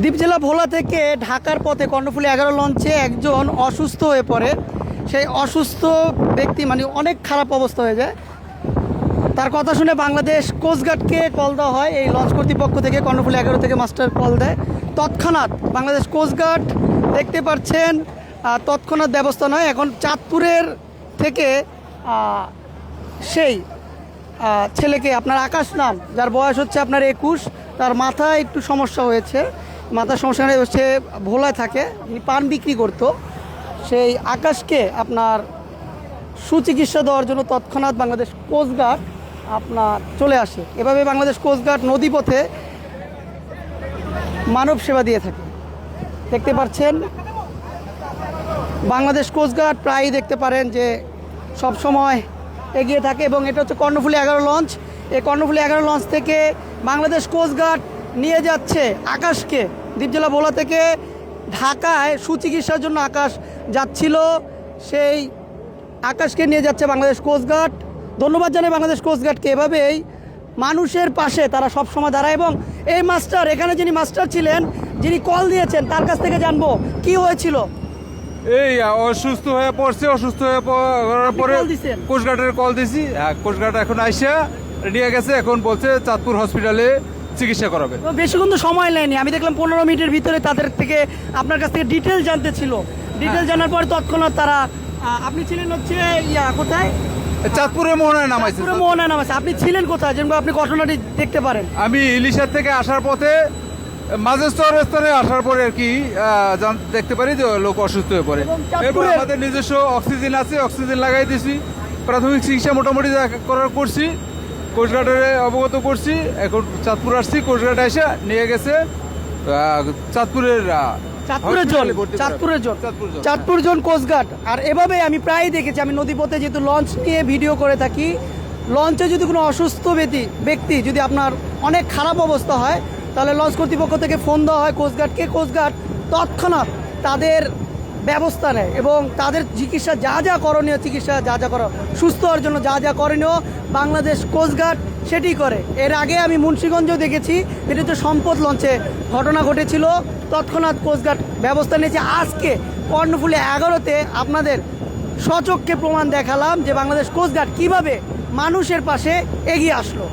দ্বীপ জেলা ভোলা থেকে ঢাকার পথে কর্ণফুলী 11 লঞ্চে একজন অসুস্থ হয়ে পড়ে। সেই অসুস্থ ব্যক্তি মানে অনেক খারাপ অবস্থা হয়ে যায়। তার কথা শুনে বাংলাদেশ কোস্টগার্ডকে কল দেওয়া হয়। এই লঞ্চ কর্তৃপক্ষ থেকে কর্ণফুলী 11 থেকে মাস্টার কল দেয়। তৎক্ষণাৎ বাংলাদেশ কোস্টগার্ড দেখতে পাচ্ছেন তৎক্ষণাৎ ব্যবস্থা নয়। এখন চাঁদপুরের থেকে সেই ছেলেকে, আপনার আকাশ নাম, যার বয়স হচ্ছে আপনার 21, তার মাথায় একটু সমস্যা হয়েছে। মাথার সমস্যা হচ্ছে, ভোলায় থাকে, পান বিক্রি করতো। সেই আকাশকে আপনার সুচিকিৎসা দেওয়ার জন্য তৎক্ষণাৎ বাংলাদেশ কোস্টগার্ড আপনার চলে আসে। এভাবে বাংলাদেশ কোস্টগার্ড নদীপথে মানব সেবা দিয়ে থাকে। দেখতে পাচ্ছেন বাংলাদেশ কোস্টগার্ড প্রায়ই দেখতে পারেন যে সব সময় এগিয়ে থাকে। এবং এটা হচ্ছে কর্ণফুলী 11 লঞ্চ। এই কর্ণফুলী 11 লঞ্চ থেকে বাংলাদেশ কোস্টগার্ড নিয়ে যাচ্ছে আকাশকে। দ্বীপ জেলা ভোলা থেকে ঢাকায় সুচিকিৎসার জন্য আকাশ যাচ্ছিল, সেই আকাশকে নিয়ে যাচ্ছে বাংলাদেশ কোস্টগার্ড। ধন্যবাদ জানাই বাংলাদেশ কোস্টগার্ডকে। এভাবেই মানুষের পাশে তারা সব সময় দাঁড়ায়। এবং এই মাস্টার, এখানে যিনি মাস্টার ছিলেন, যিনি কল দিয়েছেন, তার কাছ থেকে জানবো কি হয়েছিল। এই অসুস্থ হয়ে পড়ছে, অসুস্থ হয়ে পড়ার পরে কোস্টগার্ডের কল দিছি। কোস্টগার্ড এখন আইসা নিয়ে গেছে, এখন বলছে চাঁদপুর হসপিটালে চিকিৎসা করাবে। তো বেশিক্ষণ তো সময় নেয়নি, আমি দেখলাম 15 মিনিটের ভিতরে তাদের থেকে আপনার কাছ থেকে ডিটেল জানতে ছিল। ডিটেল জানার পরে তৎক্ষণাৎ তারা, আপনি ছিলেন হচ্ছে কোথায়? চাঁদপুরে মোহনায় নামাইছে। চাঁদপুরে মোহনায় নামাইছে। আপনি ছিলেন কোথায়, যেন আপনি ঘটনাটি দেখতে পারেন? আমি ইলিশার থেকে আসার পথে মাঝের স্তরে আসার পরে আর কি দেখতে পারি যে লোক অসুস্থ হয়ে পড়ে। এরপর আমাদের নিজস্ব অক্সিজেন আছে, অক্সিজেন লাগাই দিছি। প্রাথমিক চিকিৎসা মোটামুটি করছি, কোস্টগার্ডের অবগত করছি। এখন চাঁদপুর আসছি, কোস্টগার্ড এসে নিয়ে গেছে চাঁদপুর জোন কোস্টগার্ড। আর এভাবে আমি প্রায়ই দেখেছি, আমি নদীপথে যেহেতু লঞ্চ নিয়ে ভিডিও করে থাকি, লঞ্চে যদি কোনো অসুস্থ ব্যক্তি যদি আপনার অনেক খারাপ অবস্থা হয়, তাহলে লঞ্চ কর্তৃপক্ষ থেকে ফোন দেওয়া হয় কোস্টগার্ডকে। কোস্টগার্ড তৎক্ষণাৎ তাদের ব্যবস্থা নেয় এবং তাদের চিকিৎসা যা যা করণীয়, চিকিৎসা যা যা করো, সুস্থ হওয়ার জন্য যা যা করণীয় বাংলাদেশ কোস্টগার্ড সেটি করে। এর আগে আমি মুন্সিগঞ্জেও দেখেছি, যেটি হচ্ছে সম্পদ লঞ্চে ঘটনা ঘটেছিল, তৎক্ষণাৎ কোস্টগার্ড ব্যবস্থা নিয়েছে। আজকে কর্ণফুলী 11-তে আপনাদের সচক্ষে প্রমাণ দেখালাম যে বাংলাদেশ কোস্টগার্ড কীভাবে মানুষের পাশে এগিয়ে আসলো।